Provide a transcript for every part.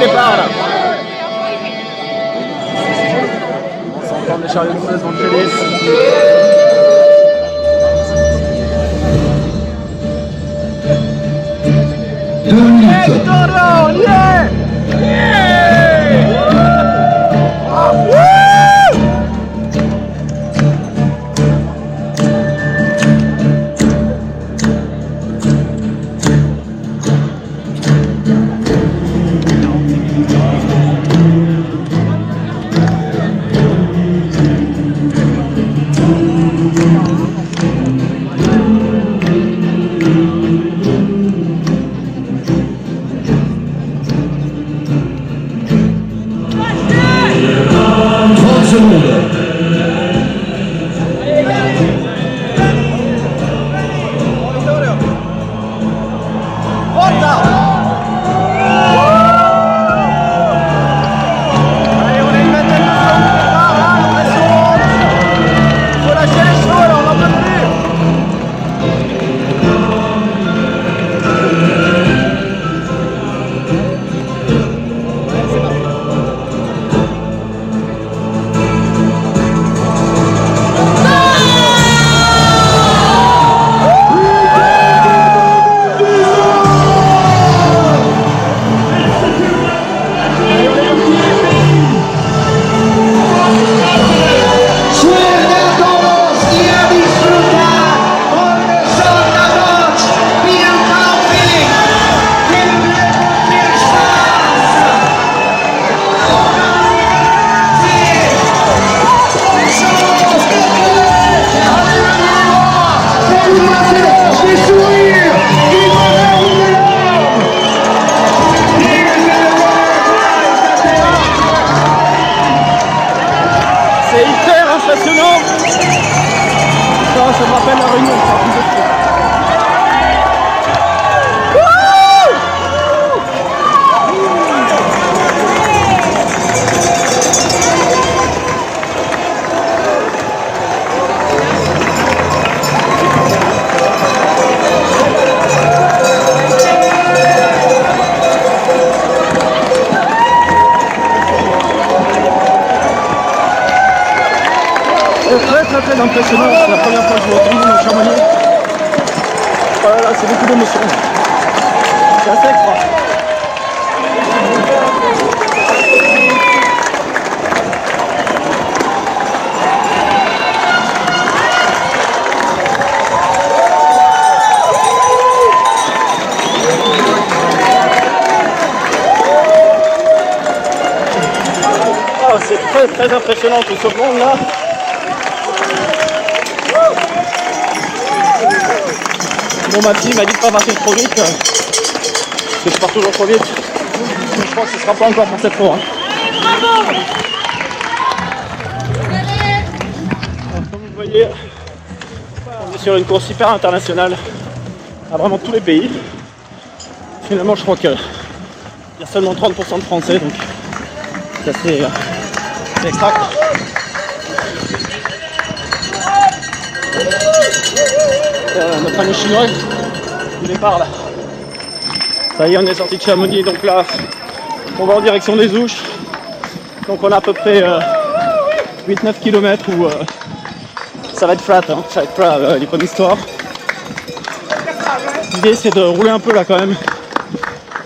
départ là. On s'entend les chariots de Los Angeles. Ça me rappelle la réunion. C'est très impressionnant, c'est la première fois que je vois autant de monde au Chamonix. Voilà, c'est beaucoup d'émotions. C'est assez extra. Oh, c'est très impressionnant tout ce monde là. Bon, ma fille m'a dit de pas partir trop vite, parce que je pars toujours trop vite. Mais je crois que ce sera pas encore pour cette fois. Alors, comme vous voyez, on est sur une course hyper internationale à vraiment tous les pays. Finalement, je crois qu'il y a seulement 30% de Français, donc c'est assez extra. Notre ami chinois, il est par là. Ça y est, on est sorti de Chamonix, donc là, on va en direction des Ouches. Donc on a à peu près 8-9 km où ça va être flat, hein. Ça va être plat, les bonnes histoires. L'idée c'est de rouler un peu là quand même,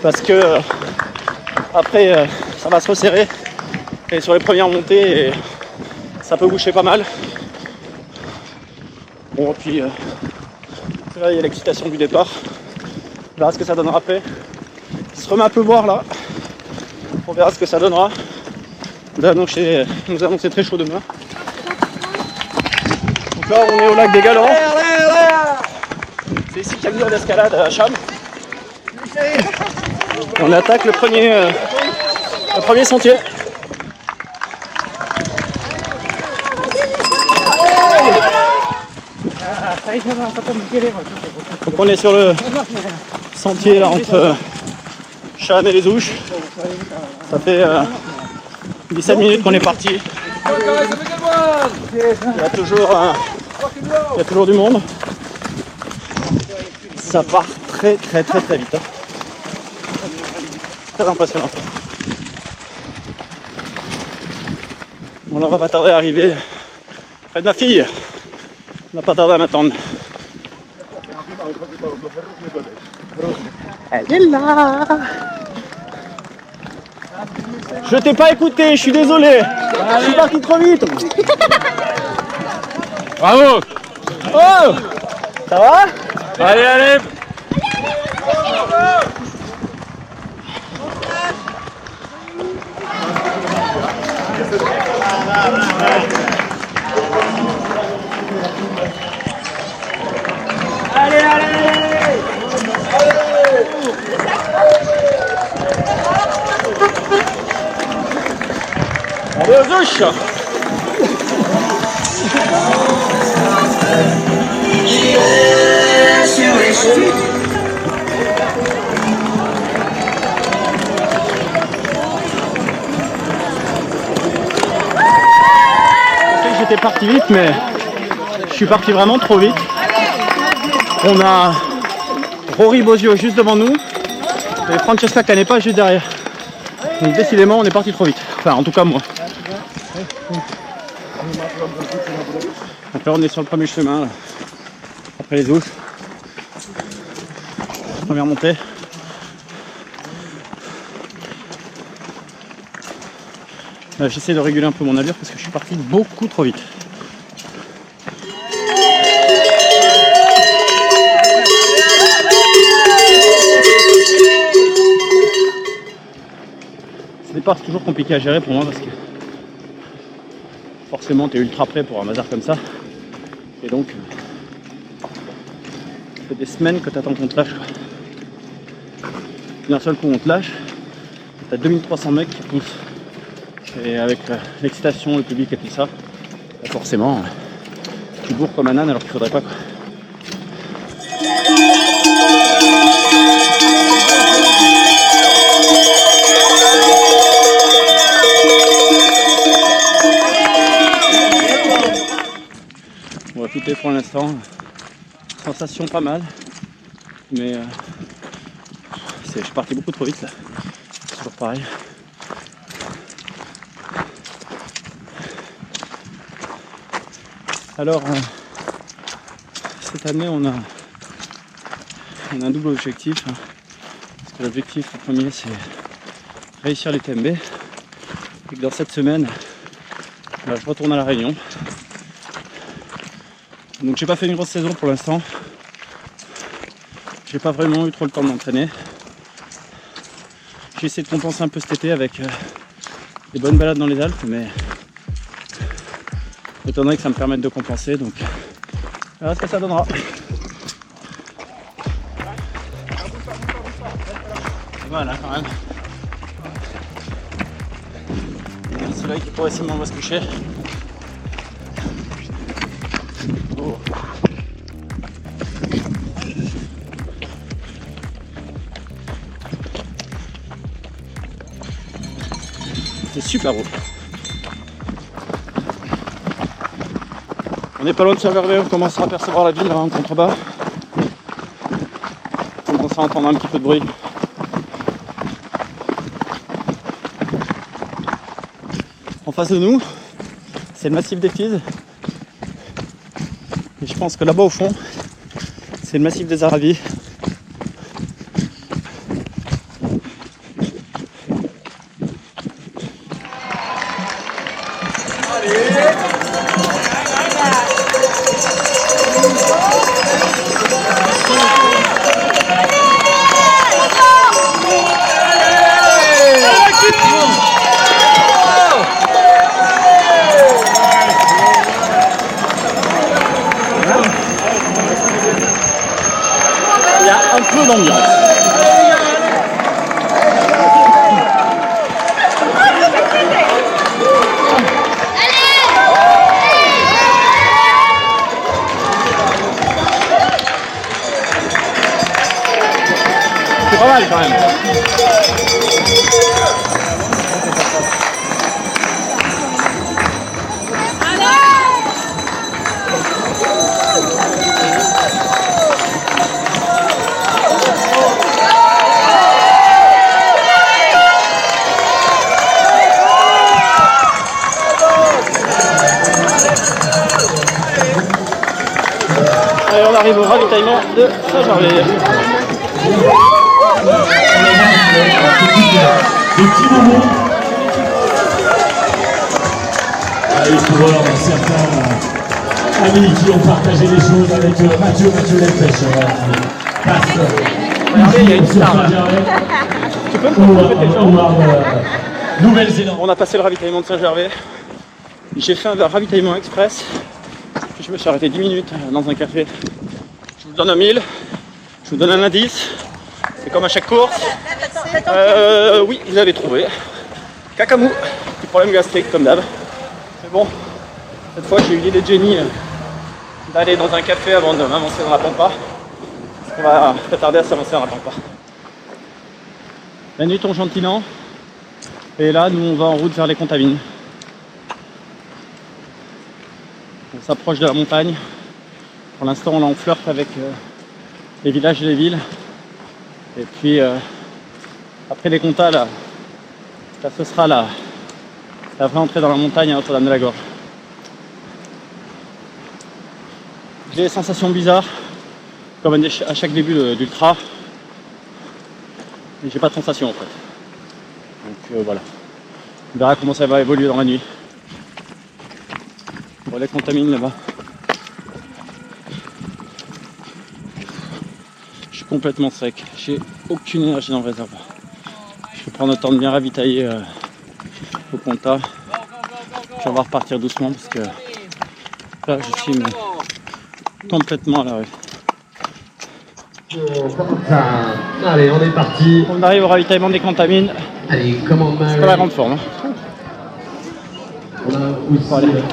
parce que après ça va se resserrer, et sur les premières montées, ça peut boucher pas mal. Bon, puis là il y a l'excitation du départ. On verra ce que ça donnera après. Il se remet un peu voir là. On verra ce que ça donnera. On nous a annoncé très chaud demain. Donc là on est au lac des Galants. C'est ici qu'il y a le mur d'escalade à Cham. On attaque le premier sentier. Donc on est sur le sentier là entre Cham et les Ouches. Ça fait 17 minutes qu'on est parti. Il y a toujours du monde. Ça part très vite. Hein. Très impressionnant. Bon, on va pas tarder à arriver près de ma fille. On va pas tarder à m'attendre. Elle est là. Je t'ai pas écouté, je suis désolé. Je suis parti trop vite. Bravo. Oh, ça va? Allez, allez. Allez aux ouches. J'étais parti vite, mais je suis parti vraiment trop vite. On a Rory Bosio juste devant nous et Francesca Canepa juste derrière. Donc décidément on est parti trop vite. Enfin en tout cas moi. Donc là on est sur le premier chemin là. Après les ouches. Première montée. Là j'essaie de réguler un peu mon allure parce que je suis parti beaucoup trop vite. Ce départ c'est toujours compliqué à gérer pour moi parce que forcément tu es ultra prêt pour un bazar comme ça et donc ça fait des semaines que tu attends qu'on te lâche quoi. D'un seul coup on te lâche, tu as 2300 mecs qui poussent et avec l'excitation, le public et tout ça, forcément tu bourres comme un âne alors qu'il faudrait pas quoi. On va tout est pour l'instant. Sensation pas mal, mais je suis parti beaucoup trop vite là. C'est toujours pareil. Alors cette année on a un double objectif. Parce que l'objectif le premier c'est réussir les TMB. Et que dans cette semaine, je retourne à La Réunion. Donc j'ai pas fait une grosse saison pour l'instant. J'ai pas vraiment eu trop le temps de m'entraîner. J'ai essayé de compenser un peu cet été avec des bonnes balades dans les Alpes, mais étant donné que ça me permet de compenser, donc on verra ce que ça donnera. Voilà quand même. Il y a le soleil qui progressivement va se coucher. Oh. C'est super beau. On n'est pas loin de Saint-Gervais, on commence à apercevoir la ville là en contrebas. On commence à entendre un petit peu de bruit. En face de nous, c'est le massif des Fises. Et je pense que là-bas au fond, c'est le massif des Aravis. Il y a un peu d'ambiance. arrive au ravitaillement de Saint-Gervais. Des petits moments. Et pour certains amis qui ont partagé des choses avec Mathieu Lefèche. Regardez, il y a une star là. Tu peux me prendre quelque chose? Nouvelle-Zélande. On a passé le ravitaillement de Saint-Gervais. J'ai fait un ravitaillement express. Puis je me suis arrêté 10 minutes dans un café. Je vous donne un 1000. Je vous donne un indice. C'est comme à chaque course. Oui, vous avez trouvé. Cacamou. Petit problème gastrique comme d'hab. Mais bon, cette fois j'ai eu l'idée de génie d'aller dans un café avant de m'avancer dans la pampa. On va pas tarder à s'avancer dans la pampa. La nuit tombe gentiment. Et là, nous on va en route vers les Contamines. On s'approche de la montagne. Pour l'instant, on est en flirt avec les villages et les villes. Et puis, après les Contas, là, ce sera la vraie entrée dans la montagne à Notre-Dame-de-la-Gorge. J'ai des sensations bizarres, comme à chaque début d'ultra. Mais j'ai pas de sensation en fait. Donc voilà. On verra comment ça va évoluer dans la nuit. Bon, les Contamines là-bas. Je suis complètement sec. J'ai aucune énergie dans le réservoir. Je vais prendre le temps de bien ravitailler au Conta. Puis on va repartir doucement parce que là je suis complètement à la rue. Allez, on est parti. On arrive au ravitaillement des Contamines. Allez, comment C'est pas la grande forme. Hein. Bon, allez.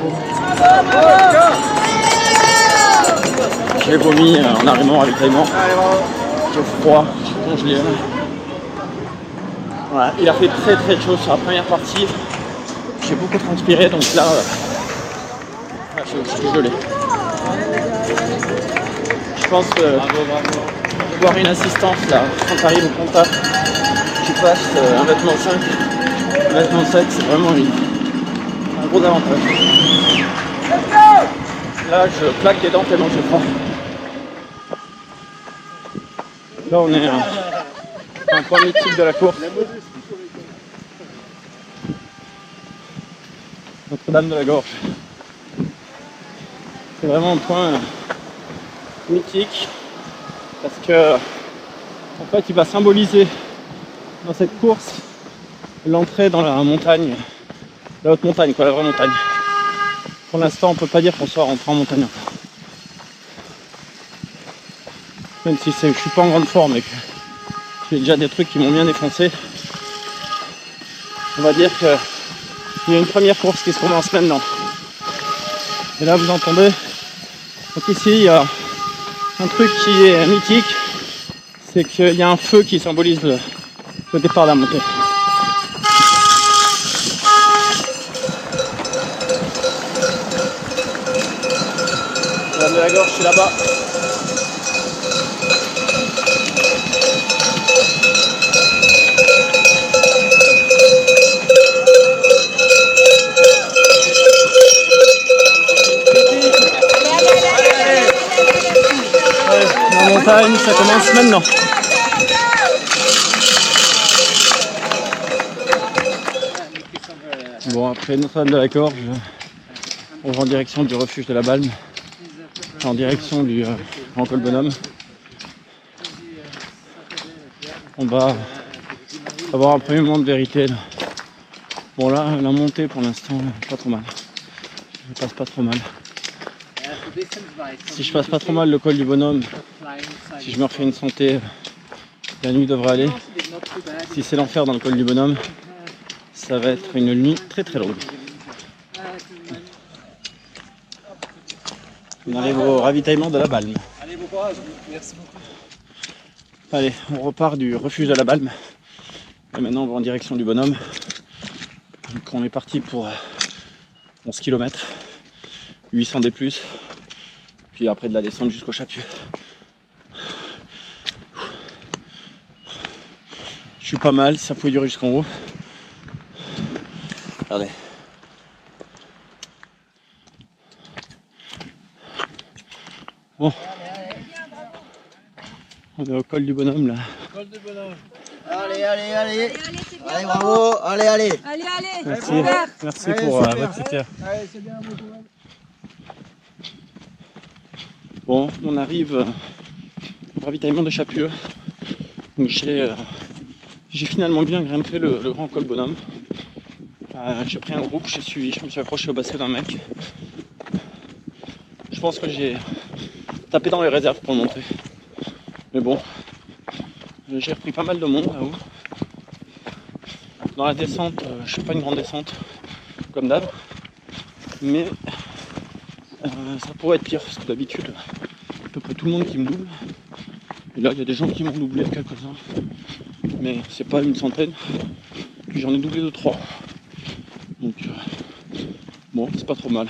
J'ai vomi en arrivant au ravitaillement. J'ai froid, je suis congelé. Voilà, il a fait très très chaud sur la première partie. J'ai beaucoup transpiré donc là, je suis gelé. Je pense que avoir une assistance là, quand tu arrives au contact, tu passes un vêtement 5, un vêtement 7, c'est vraiment un gros avantage. Là, je claque des dents tellement j'ai froid. Là, on est à un point mythique de la course. Notre-Dame-de-la-Gorge. C'est vraiment un point mythique parce que en fait il va symboliser dans cette course l'entrée dans la montagne, la haute montagne quoi, la vraie montagne. Pour l'instant on peut pas dire qu'on soit rentré en montagne encore. Même si je suis pas en grande forme et que j'ai déjà des trucs qui m'ont bien défoncé, on va dire que il y a une première course qui se commence maintenant. Et là vous entendez, donc ici il y a un truc qui est mythique, c'est qu'il y a un feu qui symbolise le départ de la montée. Madame de la Gorge, je suis là-bas. La montagne, ça commence maintenant. Bon, après Notre-Dame-de-la-Gorge, on va en direction du refuge de la Balme, en direction du Grand Col Bonhomme. On va avoir un premier moment de vérité là. Bon là, la montée pour l'instant, pas trop mal. Je passe pas trop mal. Si je passe pas trop mal le col du Bonhomme, si je me refais une santé, la nuit devrait aller. Si c'est l'enfer dans le col du Bonhomme, ça va être une nuit très très longue. On arrive au ravitaillement de la Balme. Allez, bon courage. Merci beaucoup. Allez, on repart du refuge de la Balme. Et maintenant on va en direction du Bonhomme. Donc on est parti pour 11 km, 800 D+, puis après de la descente jusqu'au Chapieux. Je suis pas mal, ça pouvait durer jusqu'en haut. Regardez. Bon, On est au col du bonhomme là. Col de bonhomme. Allez, allez, allez. Allez, c'est bien. Allez, bravo. Allez, allez. Allez, allez. Merci, Super. merci Allez, pour super. votre soutien. Allez, c'est bien, bon courage. Bon, on arrive au ravitaillement de Chapieux. Donc j'ai finalement bien grimpé le grand col bonhomme. J'ai pris un groupe, je me suis accroché au basket d'un mec. Je pense que j'ai tapé dans les réserves pour le montrer. Mais bon, j'ai repris pas mal de monde là-haut. Dans la descente, je fais pas une grande descente comme d'hab. Mais ça pourrait être pire parce que d'habitude, à peu près tout le monde qui me double. Et là, il y a des gens qui m'ont doublé, quelques-uns. Mais c'est pas une centaine. Puis j'en ai doublé 2-3. Donc bon, c'est pas trop mal.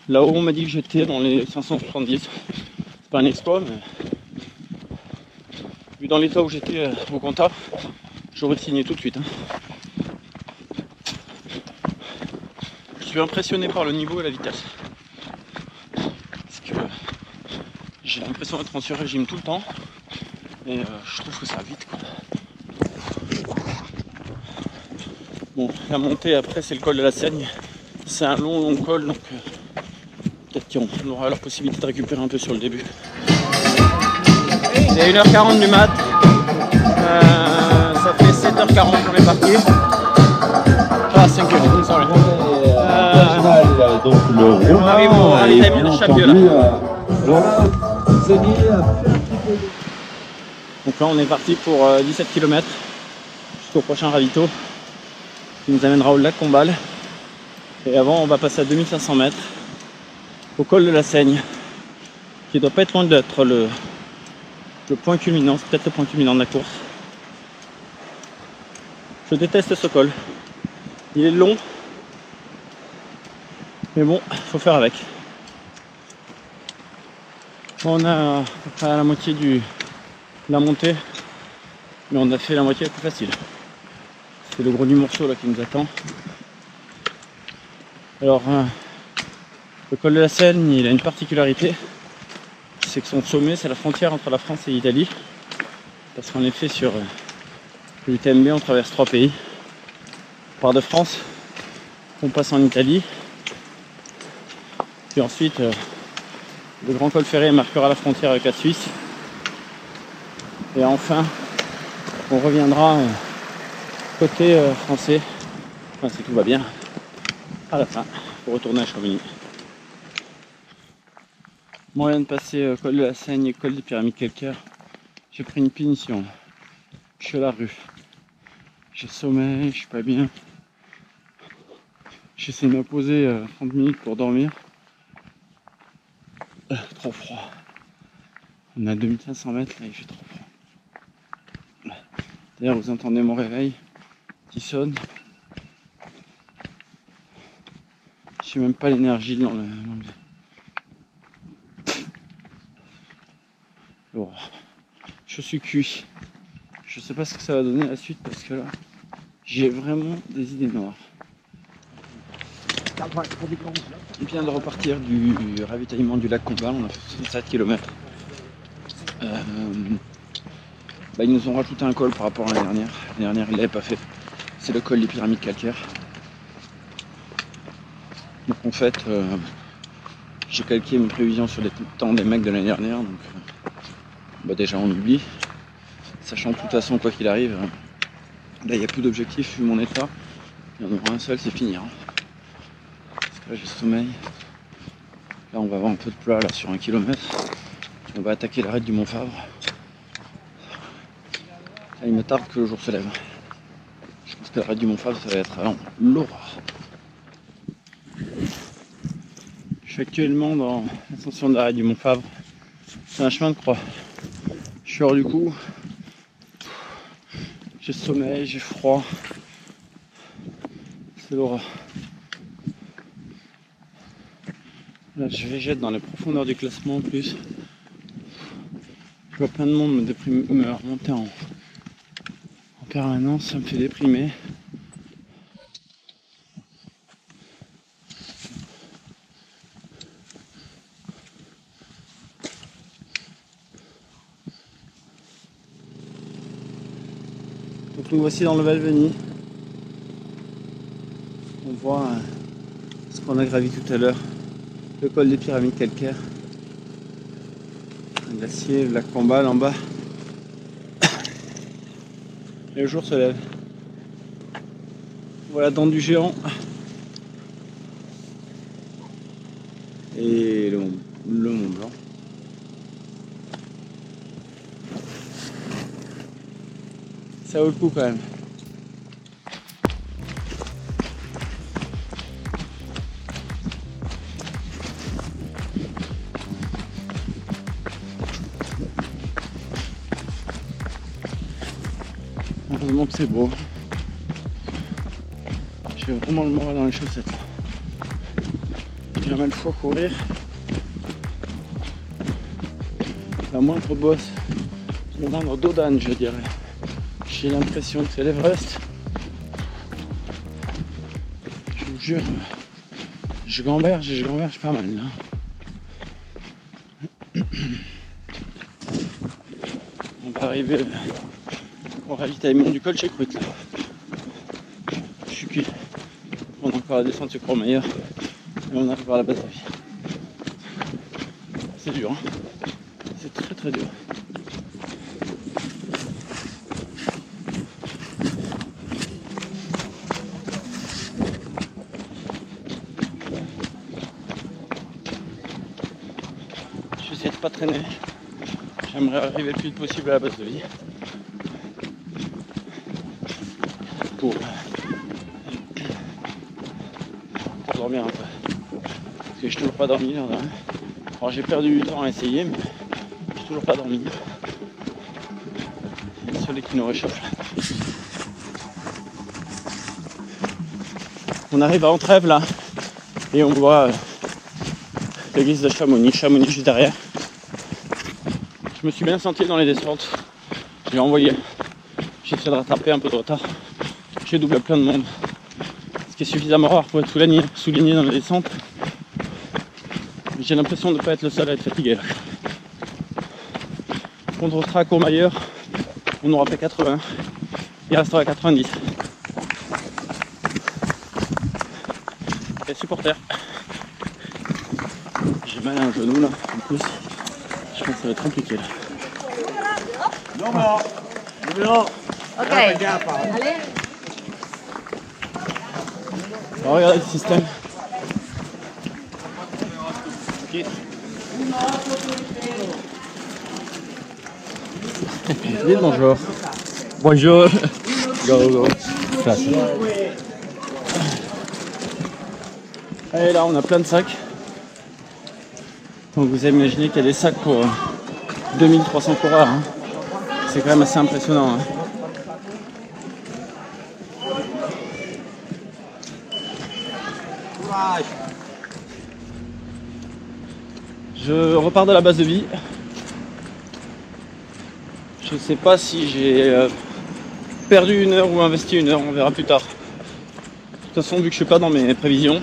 Là-haut, on m'a dit que j'étais dans les 570. C'est pas un exploit, mais vu dans l'état où j'étais au compta, j'aurais signé tout de suite. Je suis impressionné par le niveau et la vitesse. Parce que j'ai l'impression d'être en sur-régime tout le temps. Et je trouve que ça va vite, quoi. Bon, la montée après, c'est le col de la Seigne. C'est un long col, donc peut-être qu'on aura la possibilité de récupérer un peu sur le début. C'est 1h40 du mat. Ça fait 7h40 qu'on est parti. Ah, 5h, sorry. Donc le On arrive au ravitaillement de Chapieux là. Donc là on est parti pour 17 km jusqu'au prochain ravito qui nous amènera au lac Combal. Et avant on va passer à 2500 mètres au col de la Seigne qui doit pas être loin d'être le point culminant, c'est peut-être le point culminant de la course. Je déteste ce col, il est long mais bon, faut faire avec. On a à peu près à la moitié de la montée, mais on a fait la moitié la plus facile. C'est le gros du morceau là qui nous attend. Alors, le col de la Seigne, il a une particularité, c'est que son sommet, c'est la frontière entre la France et l'Italie. Parce qu'en effet, sur l'UTMB, on traverse 3 pays. On part de France, on passe en Italie, puis ensuite, le grand col ferré marquera la frontière avec la Suisse. Et enfin, on reviendra côté français, enfin, si tout va bien, à la fin, pour retourner à Chamonix. Moyen de passer col de la Seigne et col des pyramides calcaires. J'ai pris une punition. Je suis à la rue. J'ai sommeil, je suis pas bien. J'essaie de me poser 30 minutes pour dormir. Trop froid. On est à 2500 mètres, là il fait trop froid. D'ailleurs vous entendez mon réveil qui sonne. J'ai même pas l'énergie dans le... Oh, je suis cuit. Je sais pas ce que ça va donner la suite parce que là j'ai vraiment des idées noires. On vient de repartir du ravitaillement du lac Combal, on a fait 67 km. Ils nous ont rajouté un col par rapport à l'année dernière. L'année dernière ils l'avaient pas fait. C'est le col des pyramides calcaires. Donc en fait j'ai calqué mes prévisions sur les temps des mecs de l'année dernière. Donc déjà on oublie. Sachant que de toute façon quoi qu'il arrive, là il n'y a plus d'objectif vu mon état. Il y en aura un seul, c'est finir. Parce que là j'ai sommeil. Là on va avoir un peu de plat là sur 1 km. On va attaquer l'arête du Mont Fabre. Là, il me tarde que le jour se lève. Je pense que l'arête du Mont Fabre ça va être l'horreur. Je suis actuellement dans l'ascension de l'arête du Mont Fabre. C'est un chemin de croix. Je suis hors du coup. J'ai sommeil, j'ai froid. C'est l'horreur. Là je végète dans les profondeurs du classement en plus. Je vois plein de monde me remonter en permanence, ça me fait déprimer. Nous voici dans le Valveny. On voit ce qu'on a gravi tout à l'heure, le col des pyramides calcaires, un glacier, le lac Combal en bas. Et le jour se lève. Voilà la dent du géant et le Mont Blanc. Ça vaut le coup quand même. Heureusement que c'est beau. J'ai vraiment le moral dans les chaussettes. J'ai mal fois courir. La moindre bosse, le moindre dos d'âne, je dirais. J'ai l'impression que c'est l'Everest. Je vous jure, je gamberge pas mal là. On va arriver au ravitaillement du col Chekrout là. Je suis cuit. On a encore la descente sur Courmayeur et on arrive à la base de vie. C'est dur, hein. C'est très très dur. J'essaie de pas traîner. J'aimerais arriver le plus vite possible à la base de vie. Pour dormir un peu. Parce que j'ai toujours pas dormi là. Alors j'ai perdu du temps à essayer, mais j'ai toujours pas dormi. Il y a le soleil qui nous réchauffe là. On arrive à Entrèves là et on voit l'église de Chamonix juste derrière. Je me suis bien senti dans les descentes. J'ai envoyé. J'ai essayé de rattraper un peu de retard. J'ai doublé plein de monde. Ce qui est suffisamment rare pour être souligné dans les descentes. J'ai l'impression de ne pas être le seul à être fatigué là. Quand on sera à Courmayeur, on aura fait 80. Il restera 90. Les supporters. J'ai mal à un genou là, en plus. Je pense que ça va être compliqué là. Ok. Allez. Alors, regardez le système. Dites bonjour. Bonjour. Go, go. Et là, on a plein de sacs. Donc vous imaginez qu'il y a des sacs pour 2300 coureurs. Hein. C'est quand même assez impressionnant. Hein. Je repars de la base de vie. Je sais pas si j'ai perdu une heure ou investi une heure, on verra plus tard. De toute façon, vu que je suis pas dans mes prévisions,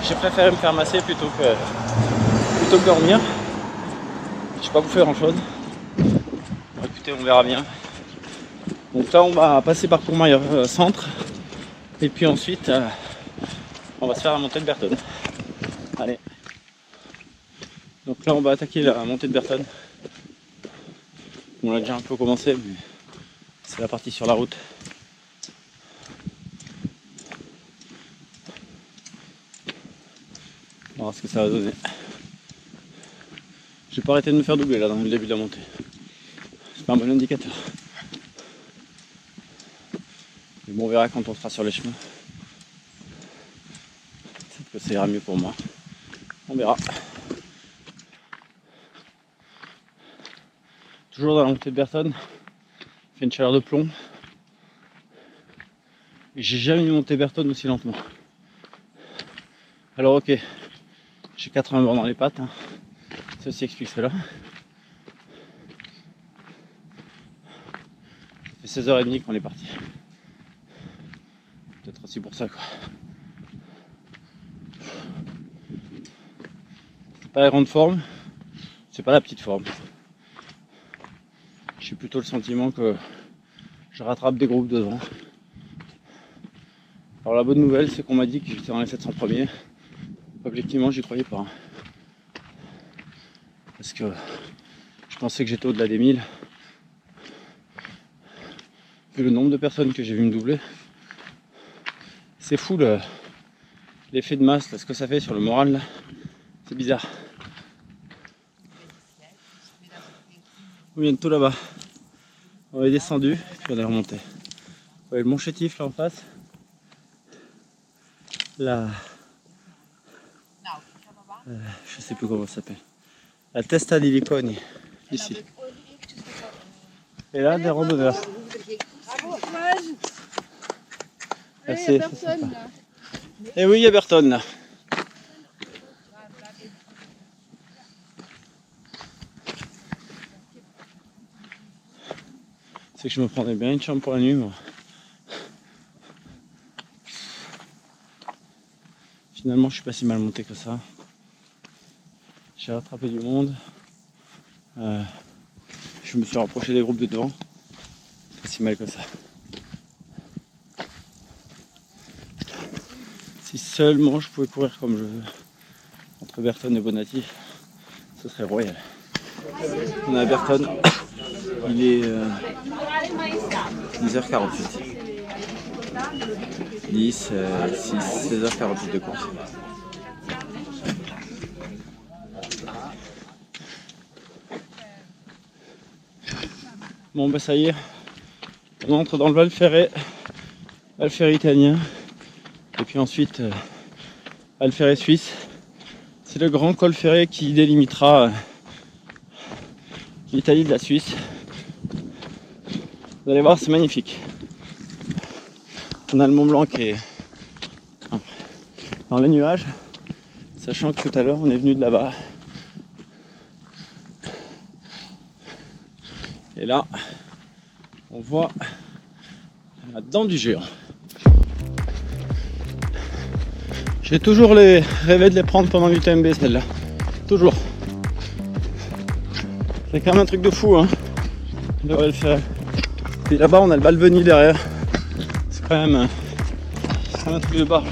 j'ai préféré me faire masser plutôt que dormir. J'ai pas bouffé grand chose. Bon, écoutez, on verra bien. Donc là, on va passer par Courmayeur centre. Et puis ensuite, on va se faire la montée de Bertone. Allez. Donc là, on va attaquer la montée de Bertone. On a déjà un peu commencé, mais c'est la partie sur la route. On va voir ce que ça va donner. J'ai pas arrêté de me faire doubler là dans le début de la montée. C'est pas un bon indicateur. Mais bon, on verra quand on sera sur les chemins. Peut-être que ça ira mieux pour moi. On verra. Toujours dans la montée de Bertone. Il fait une chaleur de plomb. Et j'ai jamais monté Bertone aussi lentement. Alors ok, j'ai 80 bornes dans les pattes. Hein. Ceci explique cela. Ça fait 16h30 qu'on est parti. Peut-être aussi pour ça quoi. C'est pas la grande forme, c'est pas la petite forme. J'ai plutôt le sentiment que je rattrape des groupes devant. Alors la bonne nouvelle, c'est qu'on m'a dit que j'étais dans les 700 premiers. Objectivement, j'y croyais pas. Parce que je pensais que j'étais au-delà des 1000. Vu le nombre de personnes que j'ai vu me doubler. C'est fou l'effet de masse, là, ce que ça fait sur le moral là. C'est bizarre. On vient de tout là-bas. On est descendu, puis on est remonté. Vous voyez le mont Chétif là en face. Là. Je sais plus comment ça s'appelle. La Testa di Liconi, ici. Et là, des randonneurs. Il y a personne là. Et oui, il y a Berton là. C'est que je me prendrais bien une chambre pour la nuit, moi. Finalement, je suis pas si mal monté que ça. J'ai rattrapé du monde. Je me suis rapproché des groupes de devant. Pas si mal que ça. Si seulement je pouvais courir comme je veux entre Berton et Bonatti, ce serait royal. On est à Berton. Il est 10h48. 10, 6, 16h48 de course. Bon bah ça y est, on entre dans le Val Ferret italien, et puis ensuite Val Ferret suisse. C'est le grand col ferré qui délimitera l'Italie de la Suisse. Vous allez voir, c'est magnifique. On a le Mont Blanc qui est dans les nuages, sachant que tout à l'heure on est venu de là-bas. Et là, on voit la dent du géant. J'ai toujours rêvé de les prendre pendant l'UTMB, celle-là. Toujours. C'est quand même un truc de fou, hein. On devrait le faire. Et là-bas, on a le Balvenie derrière. C'est quand même un truc de barge.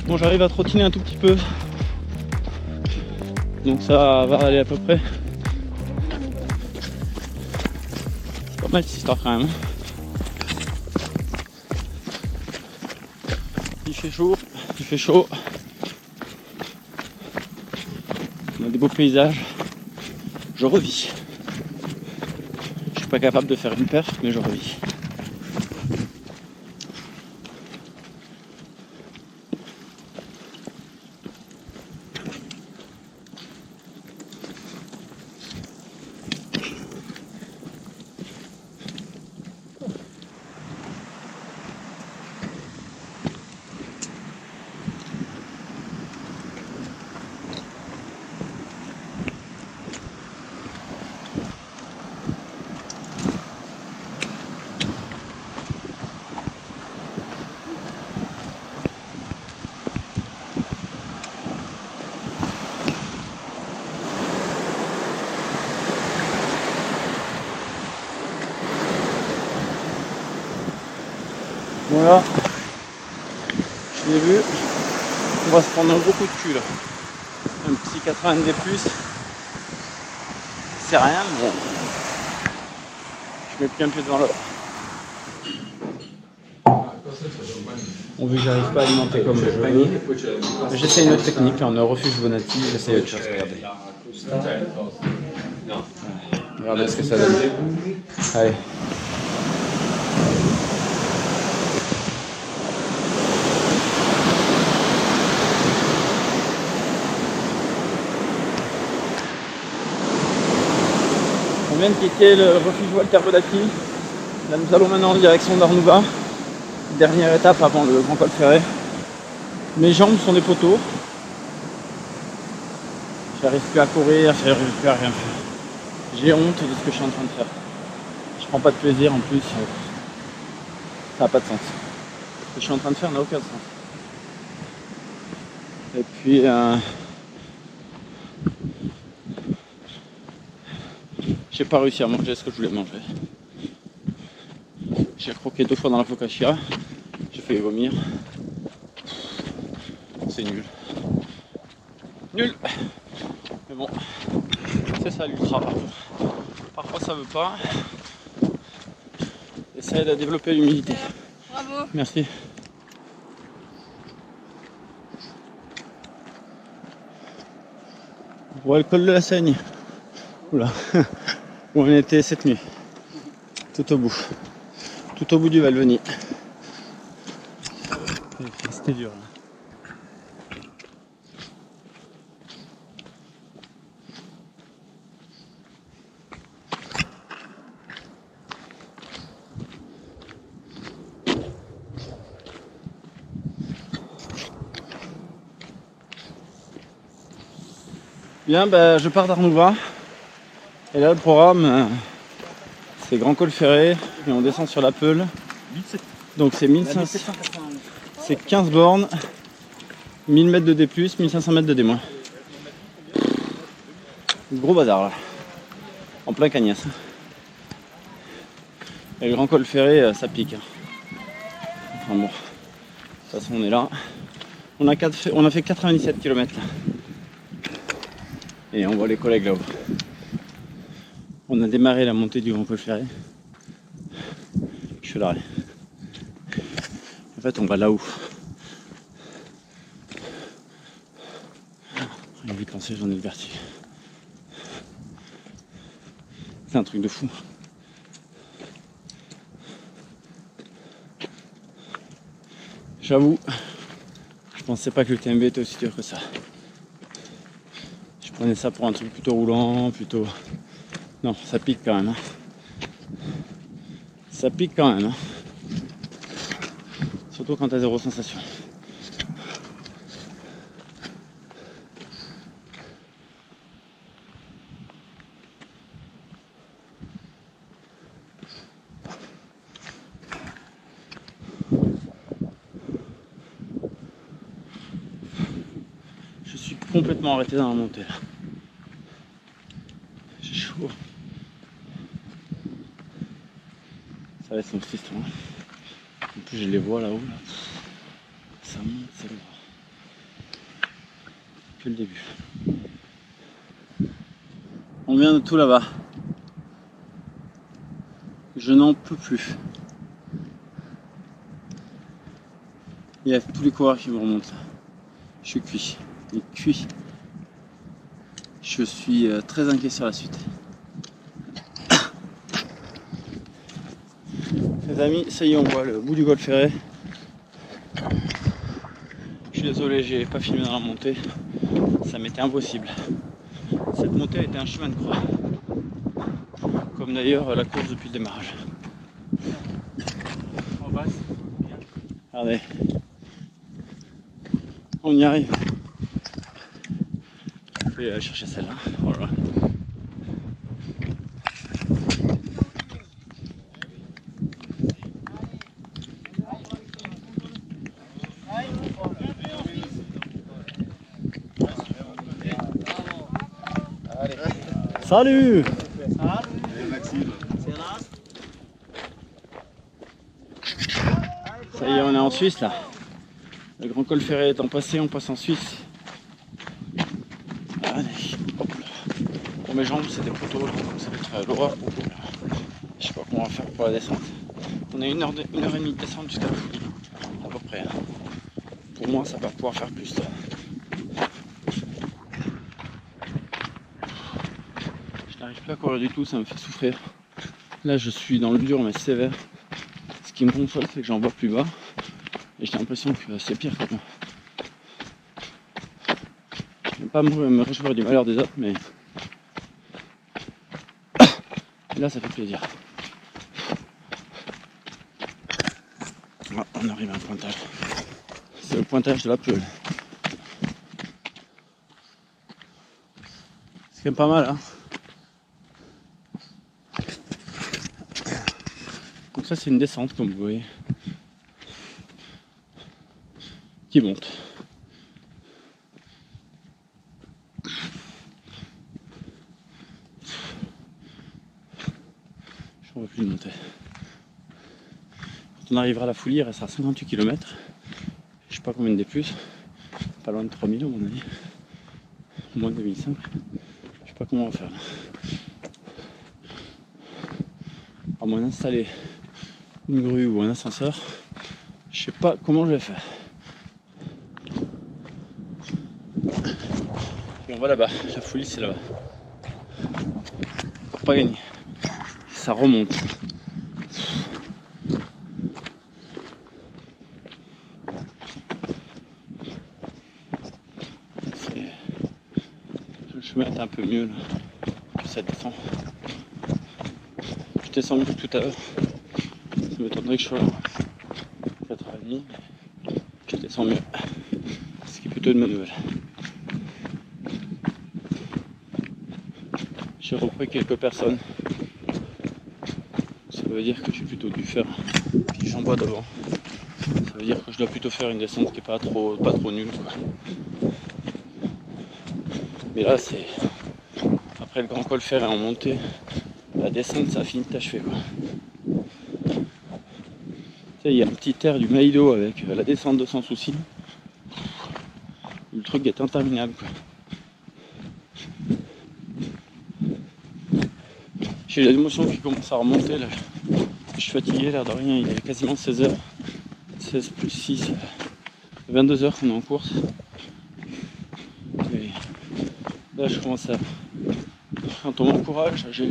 Bon, j'arrive à trottiner un tout petit peu. Donc ça va aller à peu près. C'est pas mal cette histoire quand même. Il fait chaud, il fait chaud. On a des beaux paysages. Je revis. Je suis pas capable de faire une perf, mais je revis. Voilà, je l'ai vu, on va se prendre un gros coup de cul là. Un petit 90 plus, c'est rien, mais je mets plus un pied devant l'autre. On veut que j'arrive pas à alimenter comme je veux. J'essaye une autre technique, là on est au refuge Bonatti, j'essaye autre chose, regardez. Regardez ce que ça donne. Allez. On vient de quitter le refuge Walter Bonatti. Là nous allons maintenant en direction d'Arnouva. Dernière étape avant le grand col ferré. Mes jambes sont des poteaux. J'arrive plus à courir, j'arrive plus à rien faire. J'ai honte de ce que je suis en train de faire. Je prends pas de plaisir en plus. Ça n'a pas de sens. Ce que je suis en train de faire n'a aucun sens. Et puis J'ai pas réussi à manger ce que je voulais manger. J'ai croqué 2 fois dans la focaccia. J'ai failli vomir. C'est nul. Nul. Mais bon, c'est ça l'ultra parfois. Parfois ça veut pas. Et ça aide à développer l'humilité. Bravo. Merci. On voit le col de la Seigne. Oula. Où on était cette nuit. Tout au bout. Tout au bout du Valveny. C'était dur là. Bien, ben, je pars d'Arnouva. Et là, le programme, c'est Grand Col Ferré. Et on descend sur la Peule. Donc c'est 1500. C'est 15 bornes. 1000 mètres de D+, 1500 mètres de D-. Gros bazar là. En plein Cagnas. Et le Grand Col Ferré, ça pique. Enfin bon. De toute façon, on est là. On a fait 97 km là. Et on voit les collègues là-haut. On a démarré la montée du Grand Col Ferré. Je suis là. En fait, on va là-haut. Rien d'y penser, j'en ai le vertige. C'est un truc de fou. J'avoue, je pensais pas que le TMB était aussi dur que ça. Je prenais ça pour un truc plutôt roulant, plutôt... Non, ça pique quand même. Hein. Ça pique quand même. Hein. Surtout quand t'as zéro sensation. Je suis complètement arrêté dans la montée là. J'ai chaud. Ça va être son triste. Hein. En plus je les vois là-haut. Là. Ça monte, c'est lourd. Que le début. On vient de tout là-bas. Je n'en peux plus. Il y a tous les coureurs qui me remontent là. Je suis cuit. Et cuit. Je suis très inquiet sur la suite. Les amis, ça y est, on voit le bout du Col Ferré. Je suis désolé, j'ai pas filmé dans la montée. Ça m'était impossible. Cette montée a été un chemin de croix. Comme d'ailleurs la course depuis le démarrage. Regardez. On y arrive. Je vais aller chercher celle-là. Voilà. Salut. Ça y est, on est en Suisse là. Le Grand Col Ferré étant passé, on passe en Suisse. Allez, hop là. Pour mes jambes, c'est des poteaux là, donc ça va être l'horreur pour vous. Je sais pas comment on va faire pour la descente. On a 1h30 de descente jusqu'à la folie, à peu près. Pour moi, ça va pouvoir faire plus là. Je n'arrive plus à courir du tout, ça me fait souffrir. Là, je suis dans le dur mais sévère. Ce qui me console, c'est que j'en vois plus bas. Et j'ai l'impression que c'est pire que moi. Je n'aime pas me réjouir du malheur des autres, mais là ça fait plaisir. Ah, on arrive à un pointage. C'est le pointage de la Peule. C'est quand même pas mal, hein. Donc ça c'est une descente comme vous voyez. Qui monte. de monter. Quand on arrivera à la Foulie, il restera 58 km. Je sais pas combien de plus. Pas loin de 3000 à mon avis. Au moins 2005. Je sais pas comment on va faire là. À moins d'installer une grue ou un ascenseur, je sais pas comment je vais faire. Et on va là-bas, la Foulie c'est là-bas. Pour pas gagner. Ça remonte. Le chemin est un peu mieux là, que ça descend. Je descends mieux que tout à l'heure. Ça m'étonnerait que je sois là. 4h30, je descends mieux. Ce qui est plutôt une bonne nouvelle. J'ai repris quelques personnes. Ça veut dire que j'ai plutôt dû faire puis j'en bois devant. Ça veut dire que je dois plutôt faire une descente qui est pas trop nulle quoi. Mais là c'est après le grand col fer et en montée, la descente ça finit de t'achever quoi. Tu sais, il y a un petit air du Maïdo avec la descente de Sans Souci. Le truc est interminable quoi. J'ai l'émotion qui commence à remonter là. Je suis fatigué l'air de rien, il est quasiment 16h. 16 plus 6, 22h qu'on est en course. Et là je commence à. Quand on m'encourage, j'ai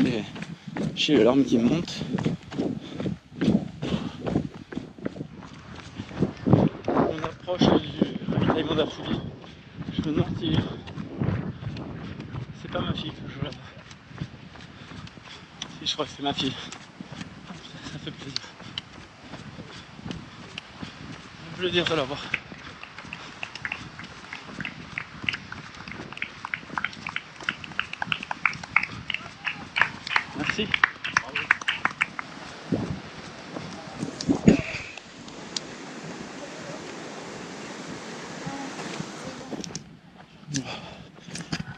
les larmes qui montent. On approche du ravitaillement de la Foulie. Je me demande si c'est pas ma fille que je vois là-bas. Si je crois que c'est ma fille. Ça fait plaisir. Ça fait plaisir de la voir. Merci.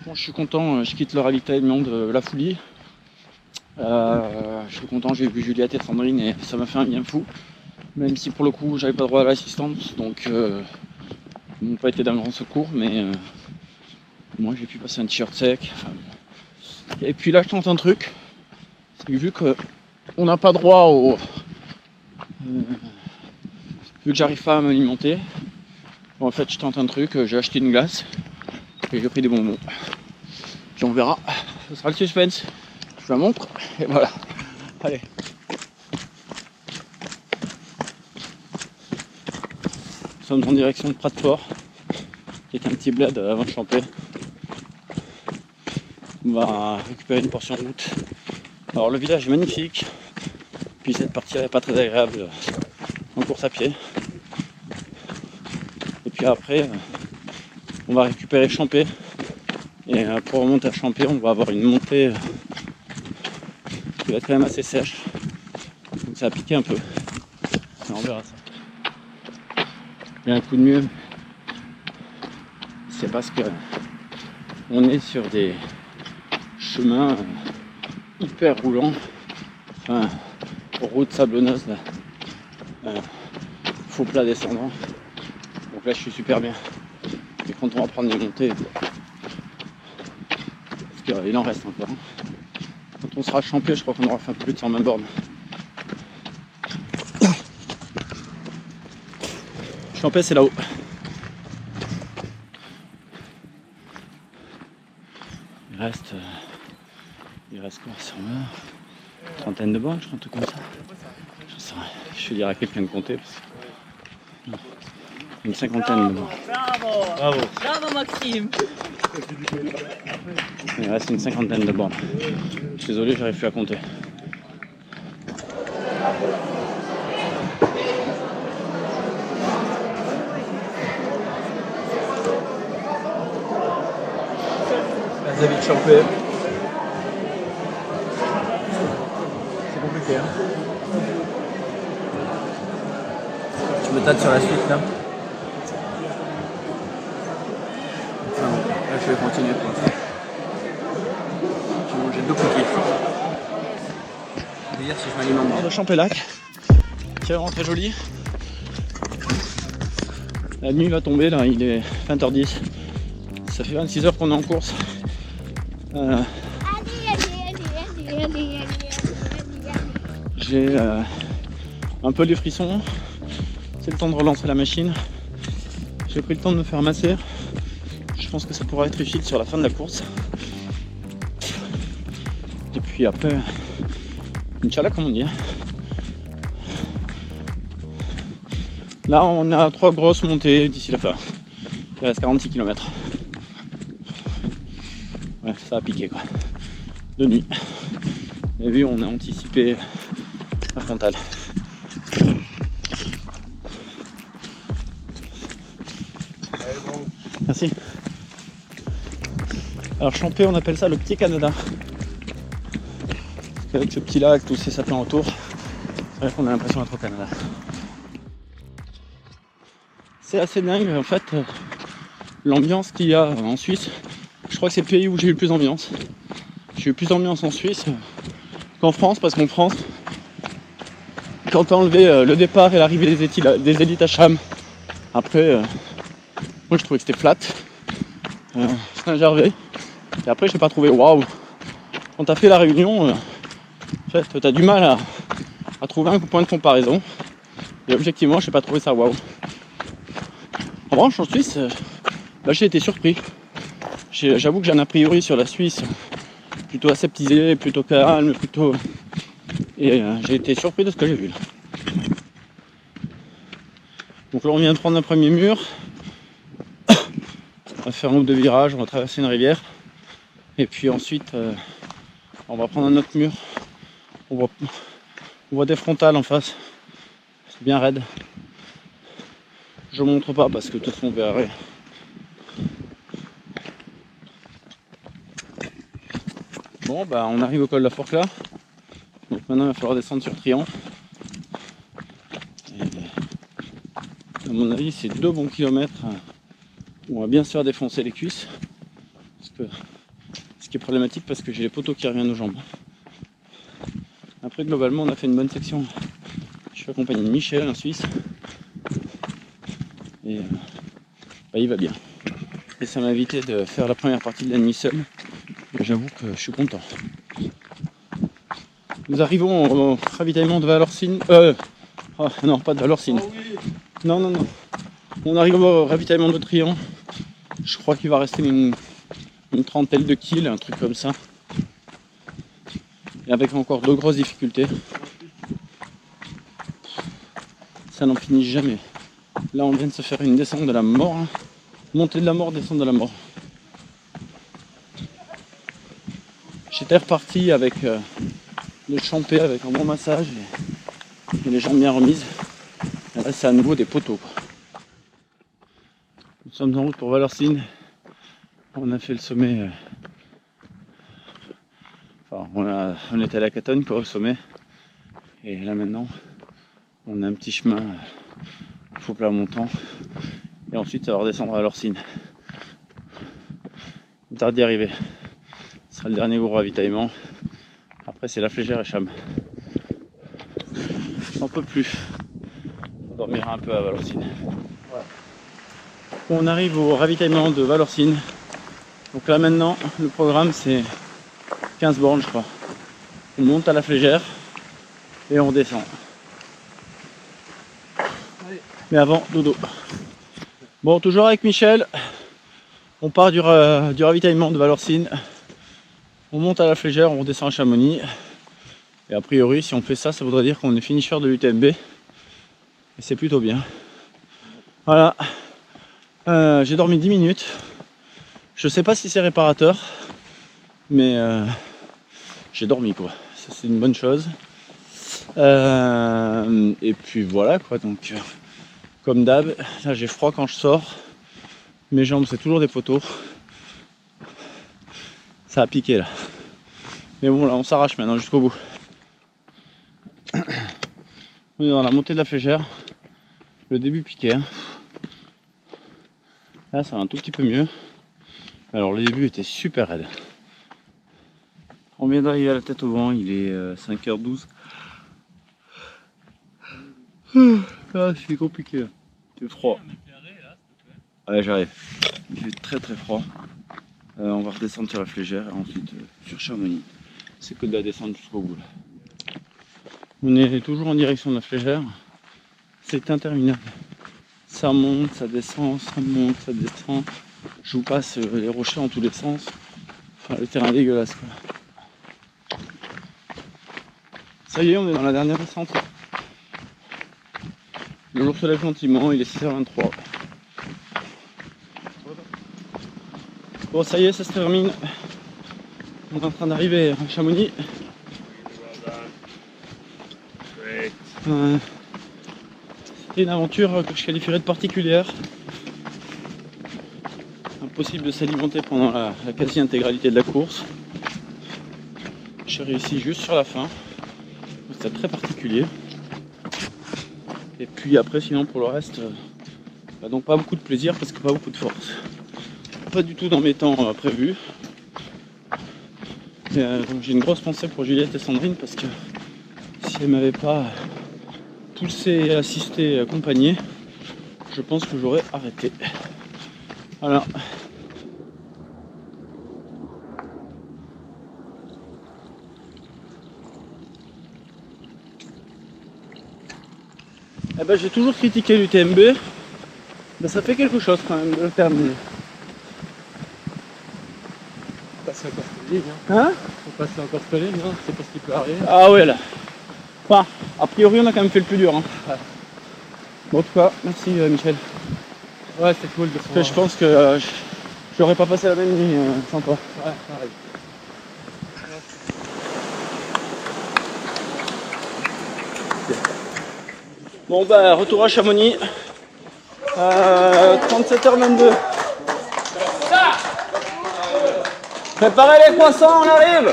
Bon, je suis content, je quitte le ravitaillement de la Foulie. Je suis content, j'ai vu Juliette et Sandrine et ça m'a fait un bien fou. Même si pour le coup j'avais pas droit à l'assistance, donc ils n'ont pas été d'un grand secours, mais moi j'ai pu passer un t-shirt sec. Enfin, et puis là je tente un truc, c'est que vu qu'on n'a pas droit au. Vu que j'arrive pas à m'alimenter, en fait je tente un truc, j'ai acheté une glace et j'ai pris des bonbons. Puis on verra, ce sera le suspense. Je vous la montre et voilà. Allez. Nous sommes en direction de Pratfort, qui est un petit bled avant de Champé. On va récupérer une portion de route. Alors le village est magnifique, puis cette partie n'est pas très agréable en course à pied. Et puis après, on va récupérer Champé. Et pour remonter à Champé, on va avoir une montée qui va être quand même assez sèche. Donc ça va piquer un peu. Mais on verra ça. Il y a un coup de mieux. C'est parce que on est sur des chemins hyper roulants. Enfin, route sablonneuse là. Faux plat descendant. Donc là je suis super bien. Et quand on va prendre les montées, parce qu'il en reste encore. Quand on sera Champé, je crois qu'on aura fait un peu plus de 120 bornes. Champé, c'est là-haut. Il reste quoi, 120, trentaine de bornes, je crois, un truc comme ça. Je sais rien. Je vais dire à quelqu'un de compter. Parce que... non. Une cinquantaine de bornes. Bravo. Bravo Maxime. Il reste une cinquantaine de bornes. Je suis désolé, j'arrive plus à compter. Les amis de Champé. C'est compliqué hein. Tu me tâtes sur la suite là. Enfin bon, là je vais continuer pour l'instant. J'ai mangé 2 cookies. veux dire si je m'alimente bien. De Champélac, qui est vraiment très joli. La nuit va tomber, là il est 20h10. Ça fait 26 heures qu'on est en course. J'ai un peu les frissons. C'est le temps de relancer la machine. J'ai pris le temps de me faire masser. Je pense que ça pourra être utile sur la fin de la course. Et puis après, Inch'Allah comme on dit. Là on a 3 grosses montées d'ici la fin. Il reste 46 km. Ouais, ça a piqué quoi. De nuit. Vous avez vu, on a anticipé la frontale. Merci. Alors Champé, on appelle ça le petit Canada. Avec ce petit lac, tous ces sapins autour, c'est vrai qu'on a l'impression d'être au Canada. C'est assez dingue en fait, l'ambiance qu'il y a en Suisse. Je crois que c'est le pays où j'ai eu le plus d'ambiance. J'ai eu plus d'ambiance en Suisse qu'en France, parce qu'en France, quand t'as enlevé le départ et l'arrivée des élites à Cham, après, moi je trouvais que c'était flat, Saint-Gervais, et après j'ai pas trouvé waouh. Quand t'as fait la réunion, en fait, t'as du mal à trouver un point de comparaison, et objectivement j'ai pas trouvé ça waouh. En revanche en Suisse, j'ai été surpris. J'avoue que j'ai un a priori sur la Suisse plutôt aseptisé, plutôt calme, plutôt... Et j'ai été surpris de ce que j'ai vu là. Donc là on vient de prendre un premier mur. On va faire un ou deux virages, on va traverser une rivière. Et puis ensuite on va prendre un autre mur. On voit des frontales en face. C'est bien raide. Je ne montre pas parce que tout le monde verra rien. Bon bah on arrive au col de la Forque là. Donc maintenant il va falloir descendre sur Trian. Et à mon avis c'est 2 bons kilomètres où on va bien se faire défoncer les cuisses. Ce qui est problématique parce que j'ai les poteaux qui reviennent aux jambes. Après globalement on a fait une bonne section. Je suis accompagné de Michel en Suisse. Et il va bien. Et ça m'a évité de faire la première partie de la nuit seul. J'avoue que je suis content. Nous arrivons au ravitaillement de Valorcine. Non, pas de Valorcine. Oh oui. Non. On arrive au ravitaillement de Trian. Je crois qu'il va rester une trentaine de kills, un truc comme ça. Et avec encore de grosses difficultés. Ça n'en finit jamais. Là on vient de se faire une descente de la mort. Hein. Montée de la mort, descente de la mort. J'étais reparti avec le Champé avec un bon massage et les jambes bien remises. Et là c'est à nouveau des poteaux. Quoi. Nous sommes en route pour Valorcine. On a fait le sommet. On était à la Catonne quoi, au sommet. Et là maintenant on a un petit chemin faux plat montant. Et ensuite ça va redescendre à Valorcine. On tarde d'y arriver. Ce sera le dernier gros ravitaillement. Après c'est la Flégère et Cham. J'en peux plus. On dormira un peu à Valorcine. Voilà. On arrive au ravitaillement de Valorcine. Donc là maintenant le programme c'est 15 bornes je crois. On monte à la Flégère et on descend. Mais avant, dodo. Bon, toujours avec Michel. On part du ravitaillement de Valorcine. On monte à la Flégère, on redescend à Chamonix. Et a priori, si on fait ça, ça voudrait dire qu'on est finisher de l'UTMB. Et c'est plutôt bien. Voilà. J'ai dormi 10 minutes. Je sais pas si c'est réparateur. Mais j'ai dormi quoi. Ça c'est une bonne chose. Et puis voilà quoi. Donc comme d'hab, là j'ai froid quand je sors. Mes jambes c'est toujours des poteaux. Ça a piqué là. Mais bon là on s'arrache maintenant jusqu'au bout. On est dans la montée de la Flégère. Le début piqué. Hein. Là ça va un tout petit peu mieux. Alors le début était super raide. On vient d'arriver à la tête au vent, il est 5h12. Ah, c'est compliqué. C'est froid. Allez, j'arrive. Il fait très très froid. On va redescendre sur la Flégère et ensuite sur Chamonix. C'est que de la descente jusqu'au bout. Là. On est toujours en direction de la Flégère. C'est interminable. Ça monte, ça descend, ça monte, ça descend. Je vous passe les rochers en tous les sens. Enfin, le terrain est dégueulasse quoi. Ça y est, on est dans la dernière descente. Le jour se lève gentiment, il est 6h23. Bon, ça y est, ça se termine. On est en train d'arriver à Chamonix. C'était une aventure que je qualifierais de particulière. Impossible de s'alimenter pendant la quasi-intégralité de la course. J'ai réussi juste sur la fin. C'était très particulier. Et puis après, sinon pour le reste, donc pas beaucoup de plaisir parce que pas beaucoup de force. Pas du tout dans mes temps prévus. J'ai une grosse pensée pour Juliette et Sandrine parce que si elles m'avaient pas poussé, assisté, accompagné, je pense que j'aurais arrêté. Voilà. Eh ben, j'ai toujours critiqué l'UTMB, ben, ça fait quelque chose quand même de le terminer. Faut passer encore cette ligne. Hein? Faut passer encore cette ligne, hein. C'est pas ce qui peut arriver. Ah ouais là. Enfin, a priori on a quand même fait le plus dur. Hein. Ouais. Bon, en tout cas, merci Michel. Ouais, c'est cool de Parce que je pense que j'aurais pas passé la même nuit sans toi. Ouais, pareil. Bon bah retour à Chamonix. 37h22. Préparez les croissants, on arrive.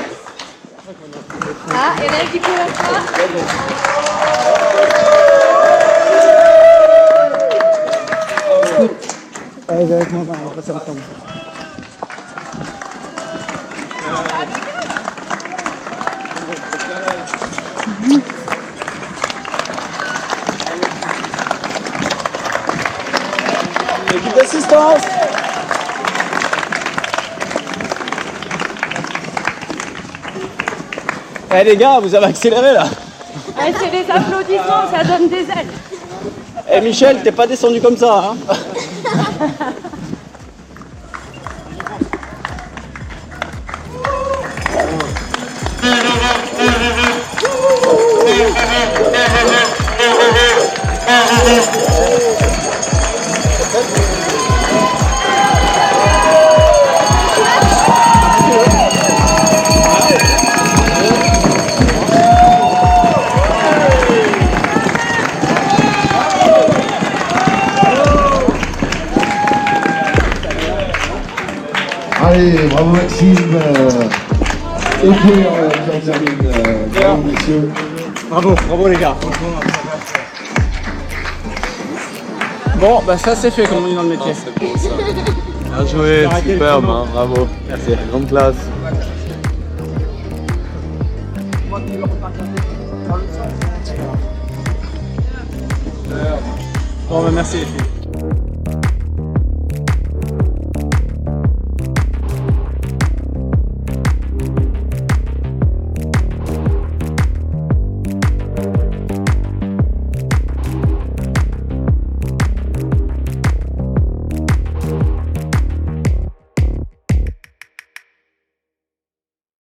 Ah, il y en a un qui court en bas. Allez, avec moi, on va passer ensemble. Équipe d'assistance. Eh les gars, vous avez accéléré là. Ah, c'est des applaudissements, ça donne des ailes. Eh Michel, t'es pas descendu comme ça, hein. Allez, bravo Maxime. Et puis on termine. Bravo messieurs. Bravo les gars. Bon, bah ça c'est fait comme on dit dans le métier. C'est beau ça. Bien joué, superbe, hein, bravo. Merci. Grande classe. Bon bah merci les filles.